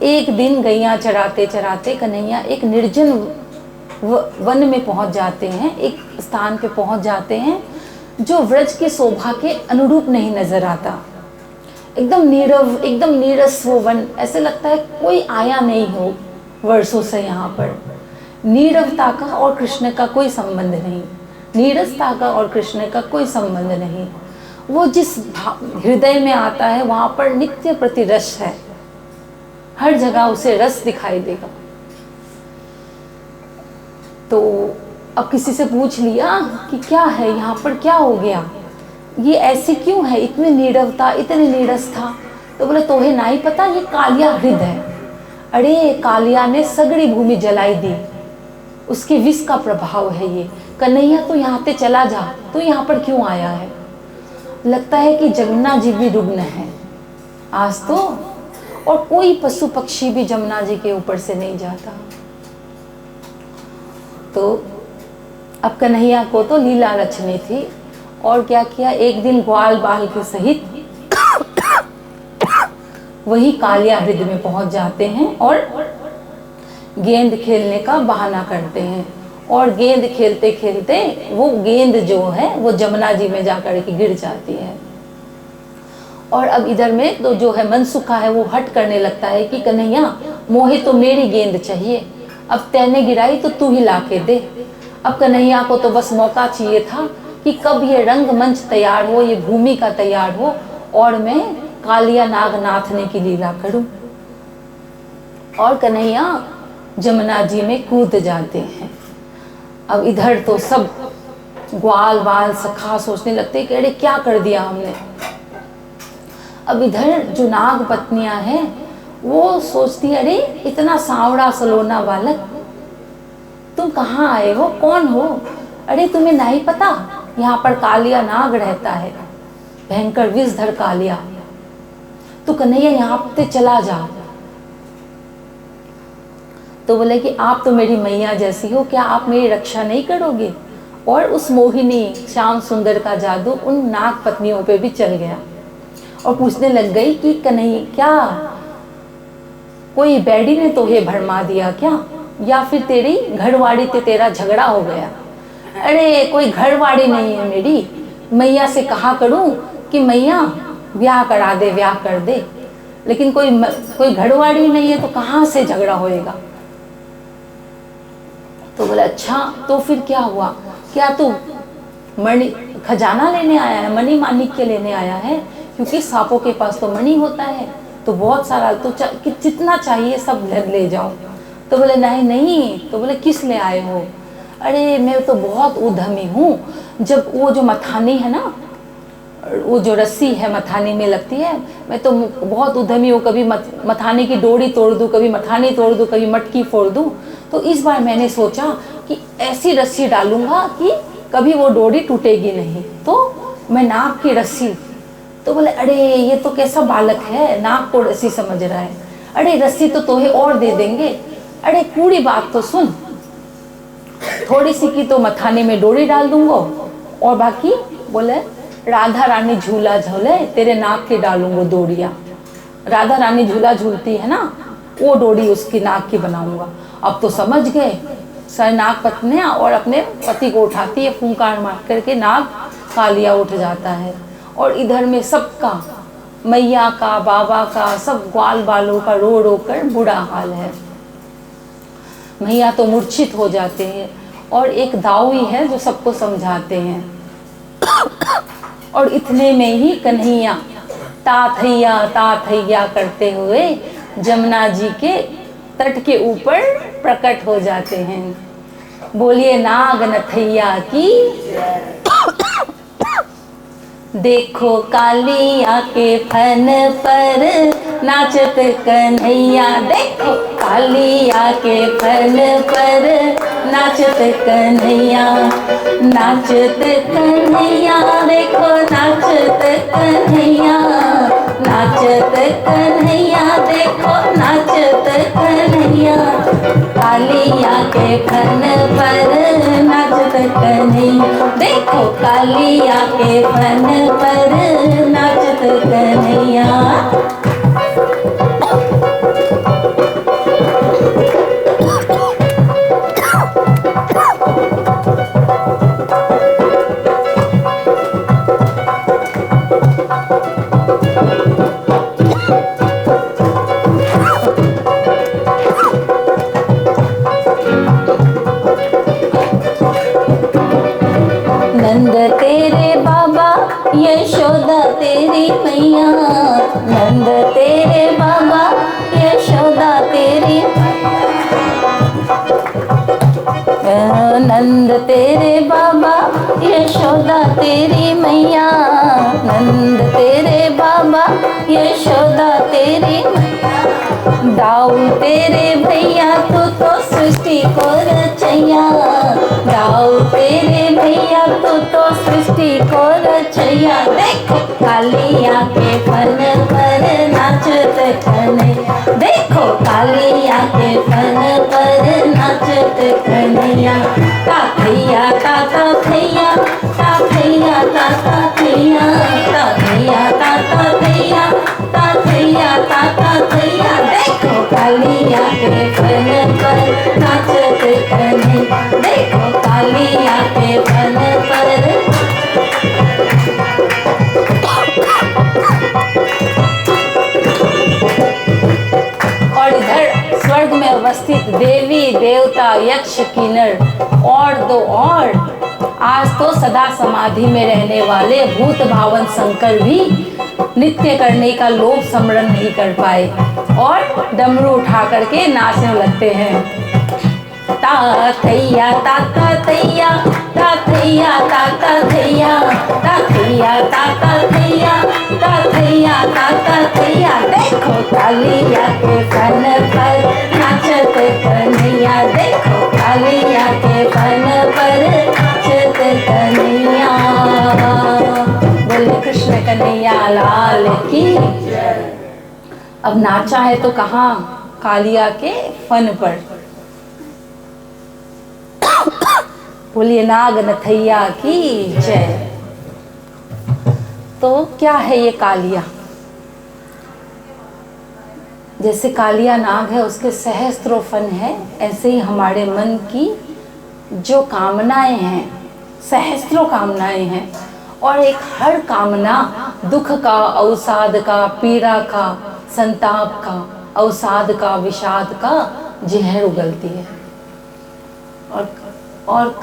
एक दिन गैया चराते चराते कन्हैया एक निर्जन वन में पहुंच जाते हैं, एक स्थान पे पहुंच जाते हैं जो व्रज की शोभा के अनुरूप नहीं नजर आता। एकदम नीरव, एकदम नीरस वो वन, ऐसे लगता है कोई आया नहीं हो वर्षों से यहाँ पर। नीरवता का और कृष्ण का कोई संबंध नहीं, नीरसता का और कृष्ण का कोई संबंध नहीं। वो जिस हृदय में आता है वहाँ पर नित्य प्रति रस है, हर जगह उसे रस दिखाई देगा। तो अब किसी से पूछ लिया कि क्या है यहाँ पर, क्या हो गया, ये ऐसे क्यों है, इतनी नीरवता, इतने नीरस था। तो बोले तोहे नहीं पता, ये कालिया हृदय है। अरे कालिया ने सगड़ी भूमि जलाई दी, उसके विष का प्रभाव है ये। कन्हैया तो यहाँ पे चला जा, तो यहाँ पर क्यों आया है। लगता है कि जमुना जी भी रुग्ण है आज तो, और कोई पशु पक्षी भी जमुना जी के ऊपर से नहीं जाता। तो अब कन्हैया को तो लीला रचनी थी, और क्या किया, एक दिन ग्वाल बाल के सहित वही कालिया हृदय में पहुंच जाते हैं और गेंद खेलने का बहाना करते हैं। और गेंद खेलते खेलते वो गेंद जो है वो जमुना जी में जाकर के गिर जाती है। और अब इधर में तो जो है मनसुखा है वो हट करने लगता है कि कन्हैया मोहे तो मेरी गेंद चाहिए, अब तैने गिराई तो तू ही लाके दे। अब कन्हैया को तो बस मौका चाहिए था कि कब ये रंगमंच तैयार हो, ये भूमि का तैयार हो और मैं कालिया नाग नाथने की लीला करूं। और कन्हैया जमुना जी में कूद जाते हैं। अब इधर तो सब ग्वाल बाल सखा सोचने लगते कि अरे क्या कर दिया हमने। अब इधर जो नाग पत्नियां हैं वो सोचती है अरे इतना सांवड़ा सलोना बालक, तुम कहाँ आए हो, कौन हो। अरे तुम्हें नहीं पता यहाँ पर कालिया नाग रहता है, भयंकर विषधर कालिया। तो कन्हैया यहाँ पे चला जा। तो बोले कि आप तो मेरी मैया जैसी हो, क्या आप मेरी रक्षा नहीं करोगे। और उस मोहिनी श्याम सुंदर का जादू उन नाग पत्नियों पे भी चल गया और पूछने लग गई कि कन्हैया क्या कोई बैडी ने तोहे भरमा दिया क्या, या फिर तेरी घरवाड़ी से तेरा झगड़ा हो गया। अरे कोई घरवाड़ी नहीं है मेरी, मैया से कहा करूं कि मैया ब्याह करा दे, ब्याह कर दे, लेकिन कोई घरवाड़ी नहीं है तो कहाँ से झगड़ा होएगा। तो बोले अच्छा तो फिर क्या हुआ, क्या तू मणि खजाना लेने आया है, मणि माणिक्य लेने आया है, क्योंकि सांपों के पास तो मणि होता है तो बहुत सारा, तो जितना चाहिए सब ले जाओ। तो बोले नहीं नहीं। तो बोले किस ले आए हो। अरे मैं तो बहुत उद्यमी हूँ, जब वो जो मथानी है ना, वो जो रस्सी है मथानी में लगती है, मैं तो बहुत उद्यमी हूँ, कभी मथानी की डोरी तोड़ दूँ, कभी मथानी तोड़ दूँ, कभी मटकी फोड़ दूँ। तो इस बार मैंने सोचा कि ऐसी रस्सी डालूंगा कि कभी वो डोरी टूटेगी नहीं, तो मैं नाग की रस्सी। तो बोले अरे ये तो कैसा बालक है, नाग को रस्सी समझ रहा है। अरे रस्सी तो तोहे और दे देंगे। अरे पूरी बात तो सुन, थोड़ी सी की तो मथाने में डोरी डाल दूंगा और बाकी बोले राधा रानी झूला झूले तेरे नाक के डालूंगा डोरिया। राधा रानी झूला झूलती है ना, वो डोरी उसकी नाक की बनाऊंगा। अब तो समझ गए सर नाग पत्नियां, और अपने पति को उठाती है, फूंकार मार करके नाग कालिया उठ जाता है। और इधर में सबका, मैया का, बाबा का, सब ग्वाल बालों का रो रो कर बुरा हाल है। मैया तो मूर्छित हो जाते हैं और एक दाऊई है जो सबको समझाते हैं। और इतने में ही कन्हैया ताथैया करते हुए जमुना जी के तट के ऊपर प्रकट हो जाते हैं। बोलिए नाग नथैया की। देखो कालिया के फन पर नाचत कन्हैया, देखो कालिया के फन पर नाचत कन्हैया, नाचत कन्हैया, देखो नाचत कन्हैया, नाचत कन्हैया, देखो नाचत कन्हैया, कालिया के फन पर नाचत कन्हैया, देखो कालिया के फन पर नाचत कन्हैया। मैया, नंद तेरे बाबा, यशोदा तेरी, नंद तेरे बाबा, यशोदा तेरी मैया, नंद तेरे बाबा, यशोदा तेरी मैया, दाऊ तेरे भैया तू तो सृष्टि को रचैया, दाऊ तेरे भैया तू तो सृष्टि को रचैया। देखो कालिया के फन पर नाचत कन्हैया, देखो कालिया के फन पर नाचत कन्हैया, ता थैया ता थैया, ता थैया ता थैया, ता थैया ता थैया, ता थैया ता थैया। देखो कालिया के फन पर नाचत कन्हैया, देखो कालिया के फन पर। और इधर स्वर्ग में अवस्थित देवी देवता यक्ष किन्नर और आज तो सदा समाधि में रहने वाले भूत भावन शंकर भी नृत्य करने का लोभ स्मरण नहीं कर पाए और डमरू उठा करके नाचने लगते हैं। ता थैया ता थैया, ता थैया ता थैया, ता थैया ता थैया, ता थैया ता थैया। देखो कालिया के फन पर नाचत कन्हैया, देखो कालिया के फन पर नाचत कन्हैया। बोले कृष्ण कन्हैया लाल की। अब नाचा है तो कहाँ? कालिया के फन पर। बोलिए नाग नथैया की जय। तो क्या है ये कालिया? जैसे कालिया नाग है, उसके सहस्त्रों फन है, ऐसे ही हमारे मन की जो कामनाएं हैं, सहस्त्रों कामनाएं हैं, और एक हर कामना दुख का, अवसाद का, पीड़ा का, संताप का, अवसाद का, विषाद का जहर उगलती है। और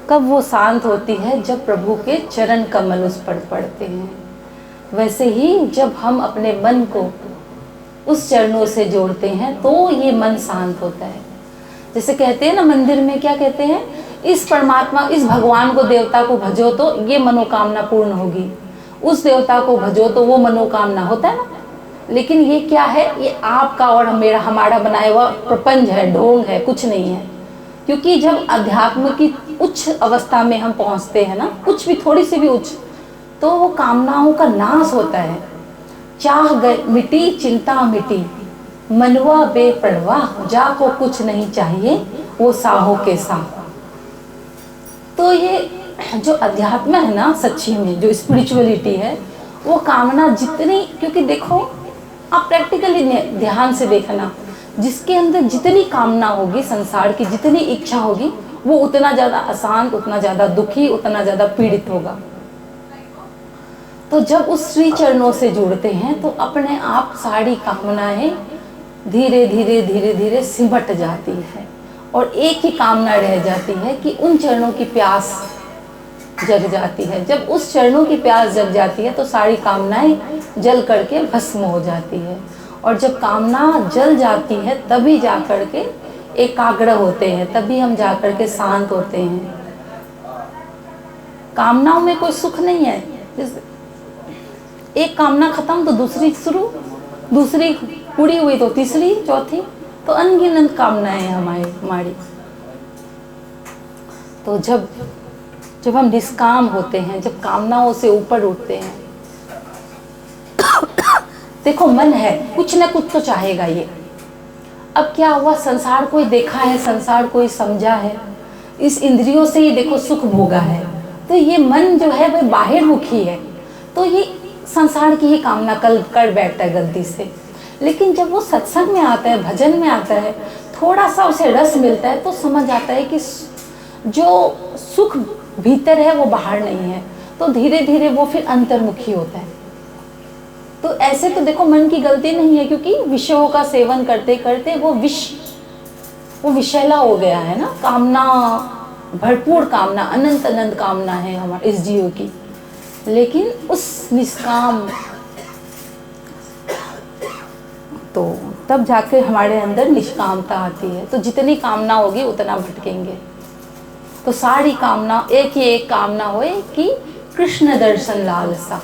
कब वो शांत होती है? जब प्रभु के चरण कमल उस पर पड़ते हैं। वैसे ही जब हम अपने मन को उस चरणों से जोड़ते हैं तो ये मन शांत होता है। जैसे कहते हैं ना मंदिर में, क्या कहते हैं? इस परमात्मा, इस भगवान को, देवता को भजो तो ये मनोकामना पूर्ण होगी, उस देवता को भजो तो वो मनोकामना, होता है ना। लेकिन ये क्या है? ये आपका और मेरा, हमारा बनाया हुआ प्रपंच है, ढोंग है, कुछ नहीं है। क्योंकि जब अध्यात्म की उच्च अवस्था में हम पहुंचते हैं ना, कुछ भी थोड़ी सी भी उच्च, तो वो कामनाओं का नाश होता है। चाह गए मिटी चिंता मिटी, मनवा बेपरवाह, जाको कुछ नहीं चाहिए वो साहो के साह। तो ये जो अध्यात्म है ना, सच्ची में जो स्पिरिचुअलिटी है, वो कामना जितनी, क्योंकि देखो आप प्रैक्टिकली ध्यान से देखना, जिसके अंदर जितनी कामना होगी, संसार की जितनी इच्छा होगी, वो उतना ज़्यादा अशांत, उतना ज़्यादा दुखी, उतना ज़्यादा पीड़ित होगा। तो जब उस श्री चरणों से जुड़ते हैं तो अपने आप सारी कामनाएं धीरे धीरे धीरे धीरे सिमट जाती है और एक ही कामना रह जाती है कि उन चरणों की प्यास जग जाती है। जब उस चरणों की प्यास जग जाती है तो सारी कामनाएं जल करके भस्म हो जाती है। और जब कामना जल जाती है तभी जा करके एकाग्र होते हैं, तभी हम जा करके शांत होते हैं। कामनाओं में कोई सुख नहीं है। एक कामना खत्म तो दूसरी शुरू, दूसरी पूरी हुई तो तीसरी, चौथी, तो अनगिनत कामनाएं हैं हमारी। तो जब हम निष्काम होते हैं, जब कामनाओं से ऊपर उठते हैं, देखो मन है, कुछ ना कुछ तो चाहेगा ये। अब क्या हुआ? संसार कोई देखा है, संसार कोई समझा है, इस इंद्रियों से ये देखो सुख भोगा है, तो ये मन जो है वह बाहर मुखी है, तो ये संसार की ही कामना कर बैठता है गलती से। लेकिन जब वो सत्संग में आता है, भजन में आता है, थोड़ा सा उसे रस मिलता है तो समझ आता है कि जो सुख भीतर है वो बाहर नहीं है, तो धीरे धीरे वो फिर अंतर्मुखी होता है। तो ऐसे तो देखो मन की गलती नहीं है, क्योंकि विषयों का सेवन करते करते वो विषैला हो गया है ना। कामना, भरपूर कामना, अनंत अनंत कामना है हमारे इस जीव की। लेकिन उस निष्काम, तो तब जाके हमारे अंदर निष्कामता आती है। तो जितनी कामना होगी उतना भटकेंगे। तो सारी कामना, एक ही एक कामना होए कि कृष्ण दर्शन लालसा।